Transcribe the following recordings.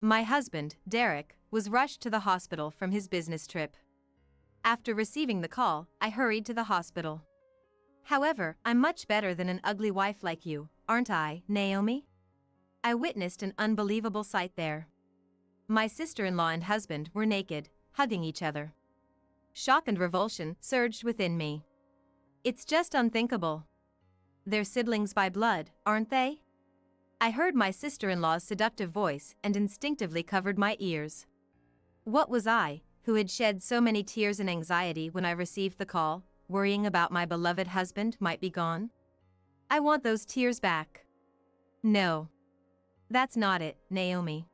My husband, Derek, was rushed to the hospital from his business trip. After receiving the call, I hurried to the hospital. However, I'm much better than an ugly wife like you, aren't I, Naomi? I witnessed an unbelievable sight there. My sister-in-law and husband were naked, hugging each other. Shock and revulsion surged within me. It's just unthinkable. They're siblings by blood, aren't they? I heard my sister-in-law's seductive voice and instinctively covered my ears. What was I, who had shed so many tears and anxiety when I received the call, worrying about my beloved husband might be gone? I want those tears back. No. That's not it, Naomi.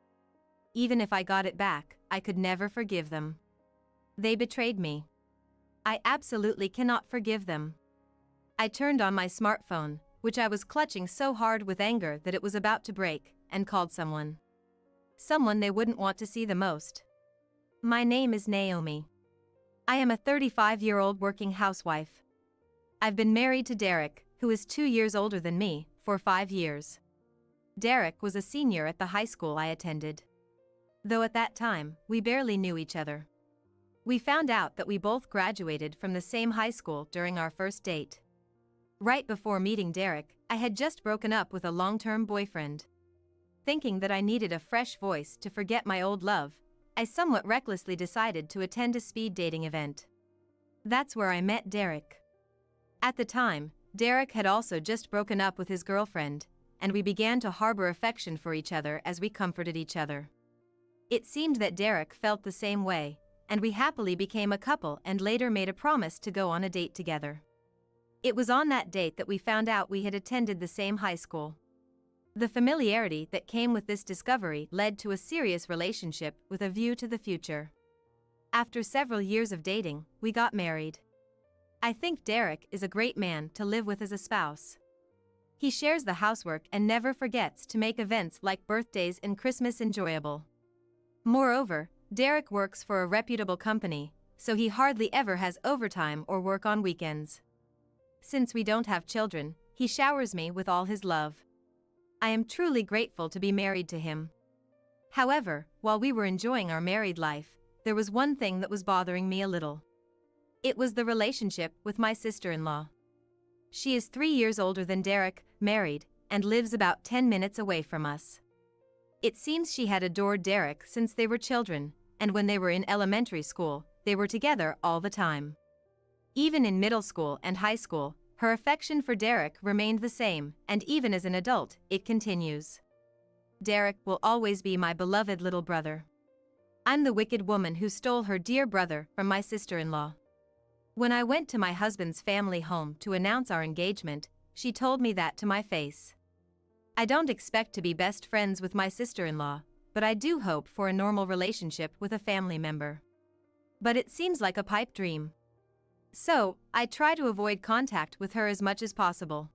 Even if I got it back, I could never forgive them. They betrayed me. I absolutely cannot forgive them. I turned on my smartphone, which I was clutching so hard with anger that it was about to break, and called someone. Someone they wouldn't want to see the most. My name is Naomi. I am a 35-year-old working housewife. I've been married to Derek, who is 2 years older than me, for 5 years. Derek was a senior at the high school I attended. Though at that time, we barely knew each other. We found out that we both graduated from the same high school during our first date. Right before meeting Derek, I had just broken up with a long-term boyfriend. Thinking that I needed a fresh voice to forget my old love, I somewhat recklessly decided to attend a speed dating event. That's where I met Derek. At the time, Derek had also just broken up with his girlfriend, and we began to harbor affection for each other as we comforted each other. It seemed that Derek felt the same way, and we happily became a couple and later made a promise to go on a date together. It was on that date that we found out we had attended the same high school. The familiarity that came with this discovery led to a serious relationship with a view to the future. After several years of dating, we got married. I think Derek is a great man to live with as a spouse. He shares the housework and never forgets to make events like birthdays and Christmas enjoyable. Moreover, Derek works for a reputable company, so he hardly ever has overtime or work on weekends. Since we don't have children, he showers me with all his love. I am truly grateful to be married to him. However, while we were enjoying our married life, there was one thing that was bothering me a little. It was the relationship with my sister-in-law. She is 3 years older than Derek, married, and lives about 10 minutes away from us. It seems she had adored Derek since they were children, and when they were in elementary school, they were together all the time. Even in middle school and high school, her affection for Derek remained the same, and even as an adult, it continues. Derek will always be my beloved little brother. I'm the wicked woman who stole her dear brother from my sister-in-law. When I went to my husband's family home to announce our engagement, she told me that to my face. I don't expect to be best friends with my sister-in-law, but I do hope for a normal relationship with a family member. But it seems like a pipe dream. So, I try to avoid contact with her as much as possible.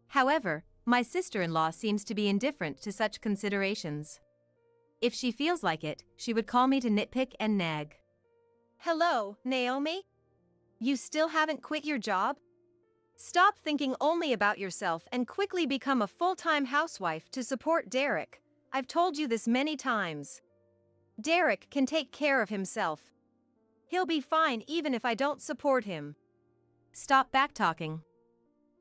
However, my sister-in-law seems to be indifferent to such considerations. If she feels like it, she would call me to nitpick and nag. Hello, Naomi? You still haven't quit your job? Stop thinking only about yourself and quickly become a full-time housewife to support Derek. I've told you this many times. Derek can take care of himself. He'll be fine even if I don't support him. Stop backtalking.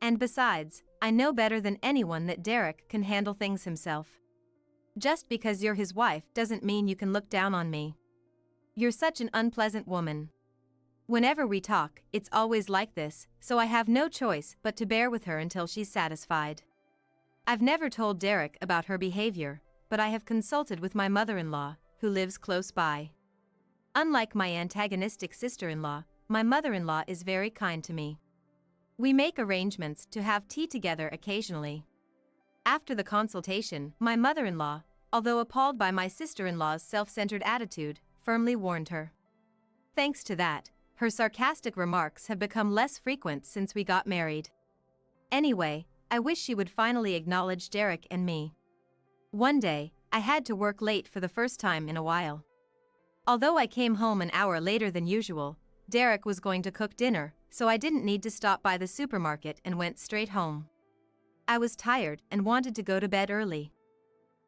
And besides, I know better than anyone that Derek can handle things himself. Just because you're his wife doesn't mean you can look down on me. You're such an unpleasant woman. Whenever we talk, it's always like this, so I have no choice but to bear with her until she's satisfied. I've never told Derek about her behavior, but I have consulted with my mother-in-law, who lives close by. Unlike my antagonistic sister-in-law, my mother-in-law is very kind to me. We make arrangements to have tea together occasionally. After the consultation, my mother-in-law, although appalled by my sister-in-law's self-centered attitude, firmly warned her. Thanks to that, her sarcastic remarks have become less frequent since we got married. Anyway, I wish she would finally acknowledge Derek and me. One day, I had to work late for the first time in a while. Although I came home an hour later than usual, Derek was going to cook dinner, so I didn't need to stop by the supermarket and went straight home. I was tired and wanted to go to bed early.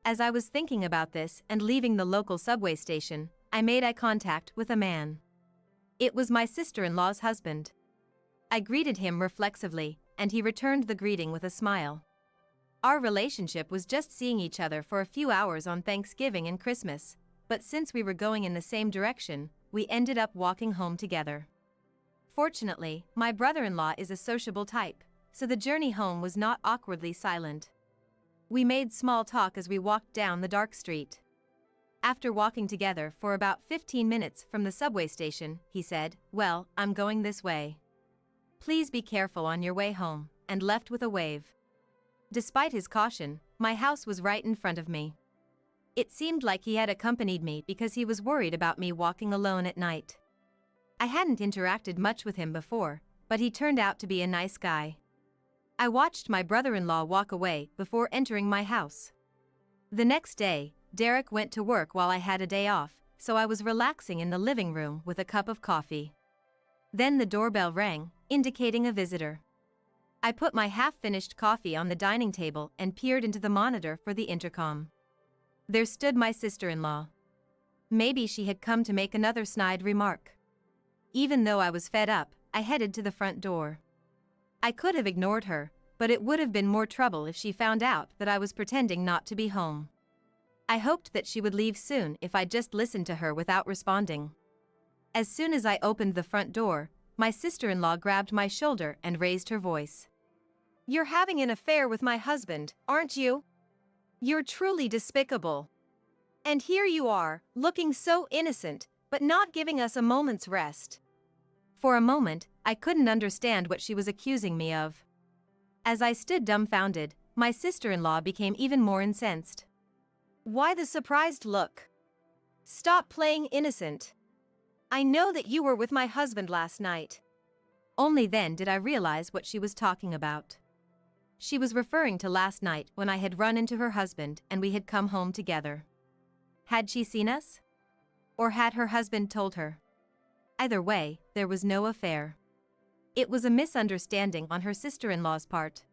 As I was thinking about this and leaving the local subway station, I made eye contact with a man. It was my sister-in-law's husband. I greeted him reflexively, and he returned the greeting with a smile. Our relationship was just seeing each other for a few hours on Thanksgiving and Christmas, but since we were going in the same direction, we ended up walking home together. Fortunately, my brother-in-law is a sociable type, so the journey home was not awkwardly silent. We made small talk as we walked down the dark street. After walking together for about 15 minutes from the subway station, he said, "Well, I'm going this way. Please be careful on your way home," and left with a wave. Despite his caution, my house was right in front of me. It seemed like he had accompanied me because he was worried about me walking alone at night. I hadn't interacted much with him before, but he turned out to be a nice guy. I watched my brother-in-law walk away before entering my house. The next day, Derek went to work while I had a day off, so I was relaxing in the living room with a cup of coffee. Then the doorbell rang, indicating a visitor. I put my half-finished coffee on the dining table and peered into the monitor for the intercom. There stood my sister-in-law. Maybe she had come to make another snide remark. Even though I was fed up, I headed to the front door. I could have ignored her, but it would have been more trouble if she found out that I was pretending not to be home. I hoped that she would leave soon if I just listened to her without responding. As soon as I opened the front door, my sister-in-law grabbed my shoulder and raised her voice. "You're having an affair with my husband, aren't you? You're truly despicable. And here you are, looking so innocent, but not giving us a moment's rest." For a moment, I couldn't understand what she was accusing me of. As I stood dumbfounded, my sister-in-law became even more incensed. "Why the surprised look? Stop playing innocent. I know that you were with my husband last night." Only then did I realize what she was talking about. She was referring to last night when I had run into her husband and we had come home together. Had she seen us? Or had her husband told her? Either way, there was no affair. It was a misunderstanding on her sister-in-law's part.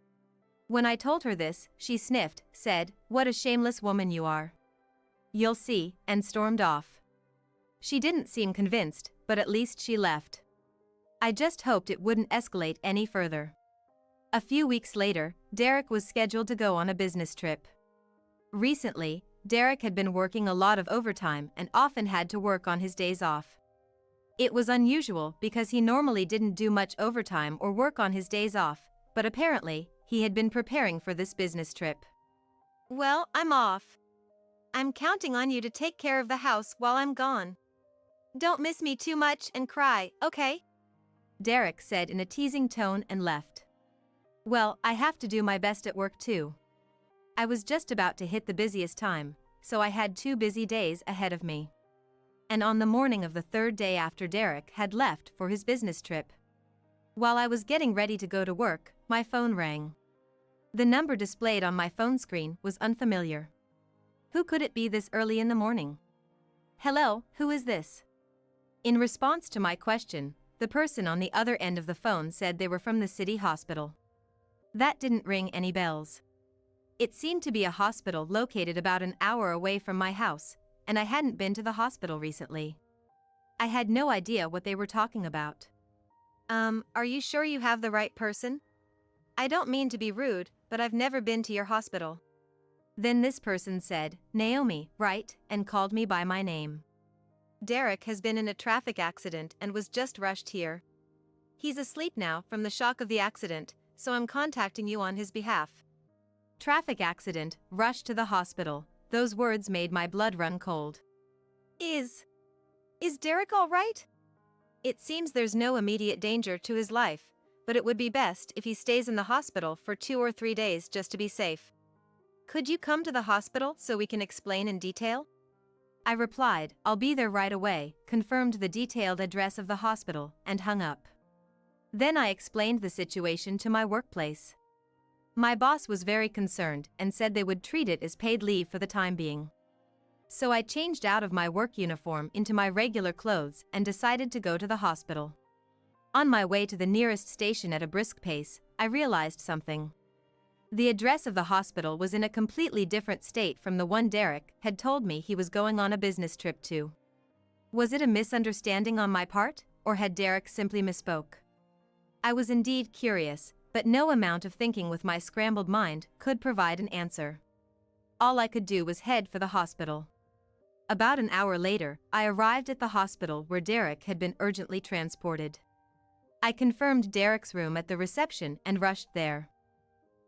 When I told her this, she sniffed, said, "What a shameless woman you are. You'll see," and stormed off. She didn't seem convinced, but at least she left. I just hoped it wouldn't escalate any further. A few weeks later, Derek was scheduled to go on a business trip. Recently, Derek had been working a lot of overtime and often had to work on his days off. It was unusual because he normally didn't do much overtime or work on his days off, but apparently, he had been preparing for this business trip. "Well, I'm off. I'm counting on you to take care of the house while I'm gone. Don't miss me too much and cry, okay?" Derek said in a teasing tone and left. Well, I have to do my best at work too. I was just about to hit the busiest time, so I had 2 busy days ahead of me. And on the morning of the 3rd day after Derek had left for his business trip, while I was getting ready to go to work, my phone rang. The number displayed on my phone screen was unfamiliar. Who could it be this early in the morning? "Hello, who is this?" In response to my question, the person on the other end of the phone said they were from the city hospital. That didn't ring any bells. It seemed to be a hospital located about an hour away from my house, and I hadn't been to the hospital recently. I had no idea what they were talking about. Are you sure you have the right person? I don't mean to be rude, but I've never been to your hospital." Then this person said, "Naomi, right?" and called me by my name. "Derek has been in a traffic accident and was just rushed here. He's asleep now from the shock of the accident, so I'm contacting you on his behalf." Traffic accident, rushed to the hospital. Those words made my blood run cold. Is Derek all right? It seems there's no immediate danger to his life, but it would be best if he stays in the hospital for 2 or 3 days just to be safe. Could you come to the hospital so we can explain in detail? I replied, "I'll be there right away," confirmed the detailed address of the hospital, and hung up. Then I explained the situation to my workplace. My boss was very concerned and said they would treat it as paid leave for the time being. So I changed out of my work uniform into my regular clothes and decided to go to the hospital. On my way to the nearest station at a brisk pace, I realized something. The address of the hospital was in a completely different state from the one Derek had told me he was going on a business trip to. Was it a misunderstanding on my part, or had Derek simply misspoke? I was indeed curious, but no amount of thinking with my scrambled mind could provide an answer. All I could do was head for the hospital. About an hour later, I arrived at the hospital where Derek had been urgently transported. I confirmed Derek's room at the reception and rushed there.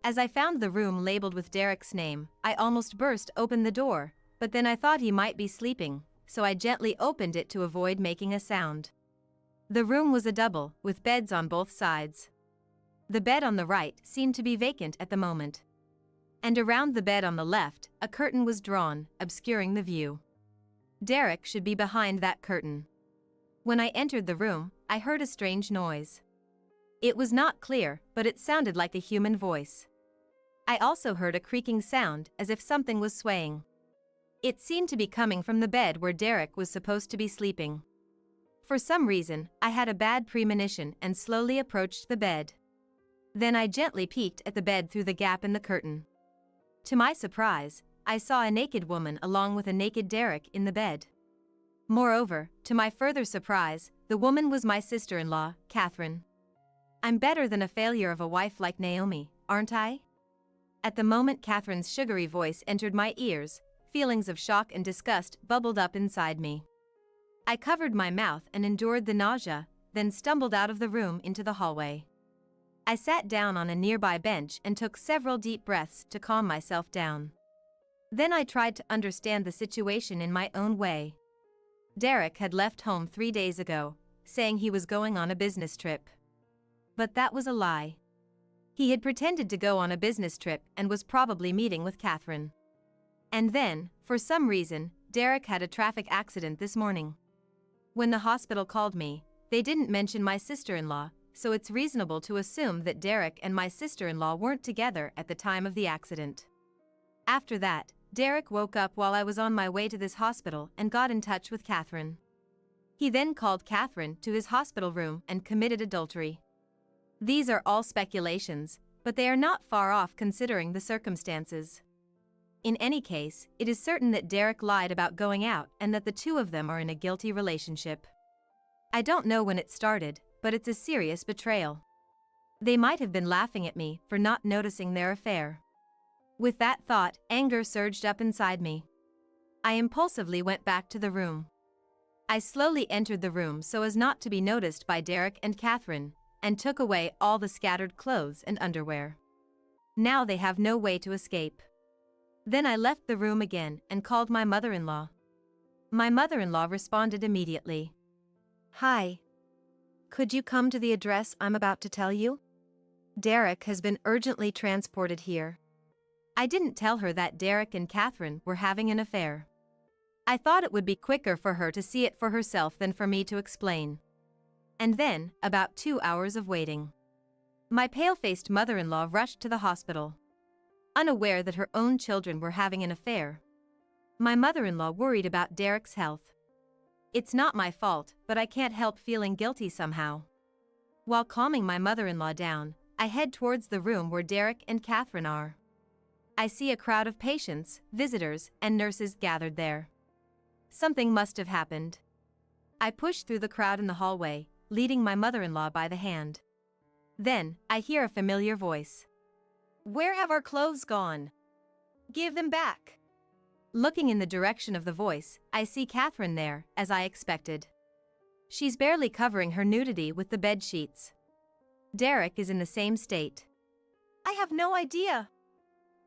As I found the room labeled with Derek's name, I almost burst open the door, but then I thought he might be sleeping, so I gently opened it to avoid making a sound. The room was a double, with beds on both sides. The bed on the right seemed to be vacant at the moment. And around the bed on the left, a curtain was drawn, obscuring the view. Derek should be behind that curtain. When I entered the room, I heard a strange noise. It was not clear, but it sounded like a human voice. I also heard a creaking sound, as if something was swaying. It seemed to be coming from the bed where Derek was supposed to be sleeping. For some reason, I had a bad premonition and slowly approached the bed. Then I gently peeked at the bed through the gap in the curtain. To my surprise, I saw a naked woman along with a naked Derek in the bed. Moreover, to my further surprise, the woman was my sister-in-law, Catherine. I'm better than a failure of a wife like Naomi, aren't I? At the moment Catherine's sugary voice entered my ears, feelings of shock and disgust bubbled up inside me. I covered my mouth and endured the nausea, then stumbled out of the room into the hallway. I sat down on a nearby bench and took several deep breaths to calm myself down. Then I tried to understand the situation in my own way. Derek had left home 3 days ago, saying he was going on a business trip. But that was a lie. He had pretended to go on a business trip and was probably meeting with Catherine. And then, for some reason, Derek had a traffic accident this morning. When the hospital called me, they didn't mention my sister-in-law, so it's reasonable to assume that Derek and my sister-in-law weren't together at the time of the accident. After that, Derek woke up while I was on my way to this hospital and got in touch with Catherine. He then called Catherine to his hospital room and committed adultery. These are all speculations, but they are not far off considering the circumstances. In any case, it is certain that Derek lied about going out and that the two of them are in a guilty relationship. I don't know when it started, but it's a serious betrayal. They might have been laughing at me for not noticing their affair. With that thought, anger surged up inside me. I impulsively went back to the room. I slowly entered the room so as not to be noticed by Derek and Catherine, and took away all the scattered clothes and underwear. Now they have no way to escape. Then I left the room again and called my mother-in-law. My mother-in-law responded immediately. "Hi. Could you come to the address I'm about to tell you? Derek has been urgently transported here." I didn't tell her that Derek and Catherine were having an affair. I thought it would be quicker for her to see it for herself than for me to explain. And then, about 2 hours of waiting. My pale-faced mother-in-law rushed to the hospital. Unaware that her own children were having an affair. My mother-in-law worried about Derek's health. It's not my fault, but I can't help feeling guilty somehow. While calming my mother-in-law down, I head towards the room where Derek and Catherine are. I see a crowd of patients, visitors, and nurses gathered there. Something must have happened. I push through the crowd in the hallway, leading my mother-in-law by the hand. Then, I hear a familiar voice. "Where have our clothes gone? Give them back." Looking in the direction of the voice, I see Catherine there, as I expected. She's barely covering her nudity with the bed sheets. Derek is in the same state. "I have no idea.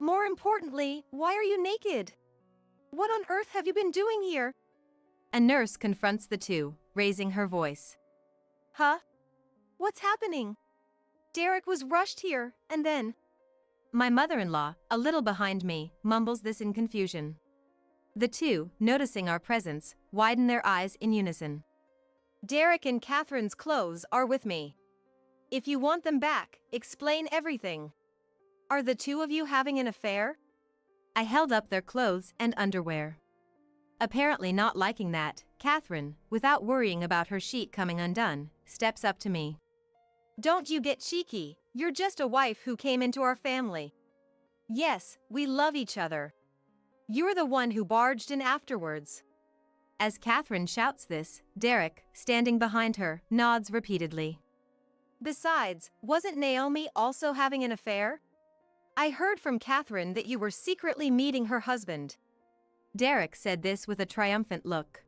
More importantly, why are you naked? What on earth have you been doing here?" A nurse confronts the two, raising her voice. "Huh? What's happening? Derek was rushed here, and then..." My mother-in-law, a little behind me, mumbles this in confusion. The two, noticing our presence, widen their eyes in unison. "Derek and Catherine's clothes are with me. If you want them back, explain everything. Are the two of you having an affair?" I held up their clothes and underwear. Apparently not liking that, Catherine, without worrying about her sheet coming undone, steps up to me. "Don't you get cheeky, you're just a wife who came into our family. Yes, we love each other. You're the one who barged in afterwards. As Catherine shouts this, Derek, standing behind her, nods repeatedly. Besides, wasn't Naomi also having an affair? I heard from Catherine that you were secretly meeting her husband. Derek said this with a triumphant look.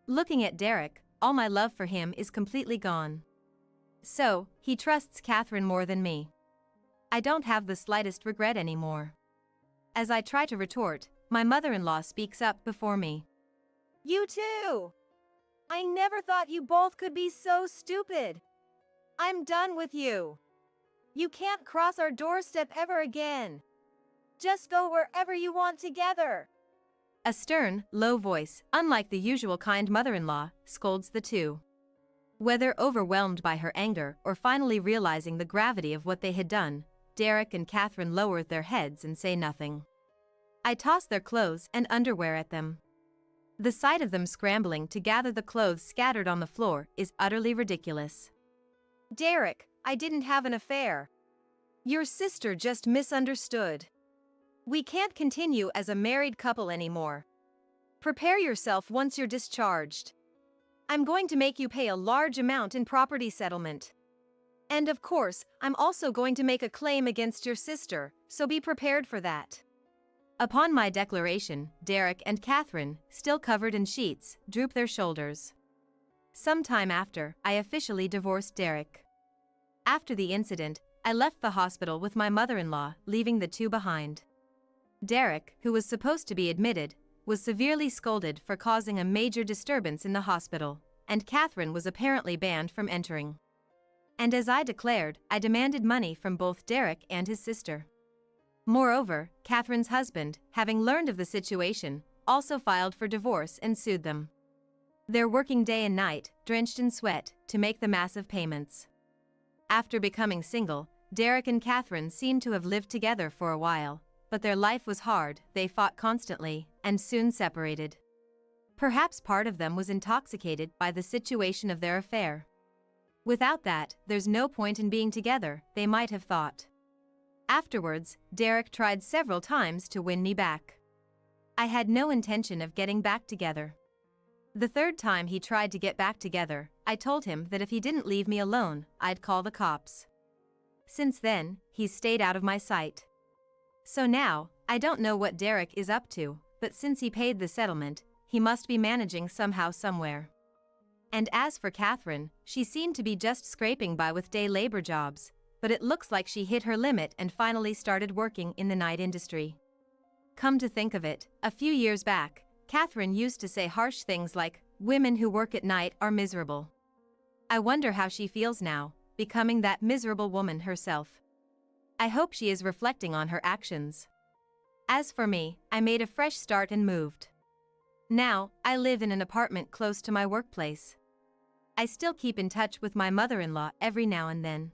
Looking at Derek, all my love for him is completely gone. So, he trusts Catherine more than me. I don't have the slightest regret anymore. As I try to retort, my mother-in-law speaks up before me. You too! I never thought you both could be so stupid. I'm done with you. You can't cross our doorstep ever again. Just go wherever you want together. A stern, low voice, unlike the usual kind mother-in-law, scolds the two. Whether overwhelmed by her anger or finally realizing the gravity of what they had done, Derek and Catherine lower their heads and say nothing. I toss their clothes and underwear at them. The sight of them scrambling to gather the clothes scattered on the floor is utterly ridiculous. Derek, I didn't have an affair. Your sister just misunderstood. We can't continue as a married couple anymore. Prepare yourself once you're discharged. I'm going to make you pay a large amount in property settlement. And of course, I'm also going to make a claim against your sister, so be prepared for that. Upon my declaration, Derek and Catherine, still covered in sheets, droop their shoulders. Some time after, I officially divorced Derek. After the incident, I left the hospital with my mother-in-law, leaving the two behind. Derek, who was supposed to be admitted, was severely scolded for causing a major disturbance in the hospital, and Catherine was apparently banned from entering. And as I declared, I demanded money from both Derek and his sister. Moreover, Catherine's husband, having learned of the situation, also filed for divorce and sued them. They're working day and night, drenched in sweat, to make the massive payments. After becoming single, Derek and Catherine seemed to have lived together for a while, but their life was hard, they fought constantly, and soon separated. Perhaps part of them was intoxicated by the situation of their affair. Without that, there's no point in being together, they might have thought. Afterwards, Derek tried several times to win me back. I had no intention of getting back together. The third time he tried to get back together, I told him that if he didn't leave me alone, I'd call the cops. Since then, he's stayed out of my sight. So now, I don't know what Derek is up to, but since he paid the settlement, he must be managing somehow somewhere. And as for Catherine, she seemed to be just scraping by with day labor jobs, but it looks like she hit her limit and finally started working in the night industry. Come to think of it, a few years back, Catherine used to say harsh things like, "Women who work at night are miserable." I wonder how she feels now, becoming that miserable woman herself. I hope she is reflecting on her actions. As for me, I made a fresh start and moved. Now, I live in an apartment close to my workplace. I still keep in touch with my mother-in-law every now and then.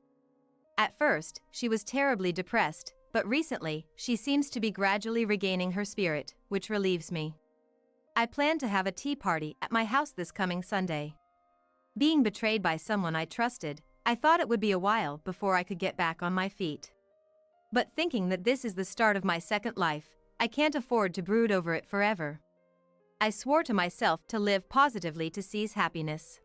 At first, she was terribly depressed, but recently, she seems to be gradually regaining her spirit, which relieves me. I plan to have a tea party at my house this coming Sunday. Being betrayed by someone I trusted, I thought it would be a while before I could get back on my feet. But thinking that this is the start of my second life, I can't afford to brood over it forever. I swore to myself to live positively to seize happiness.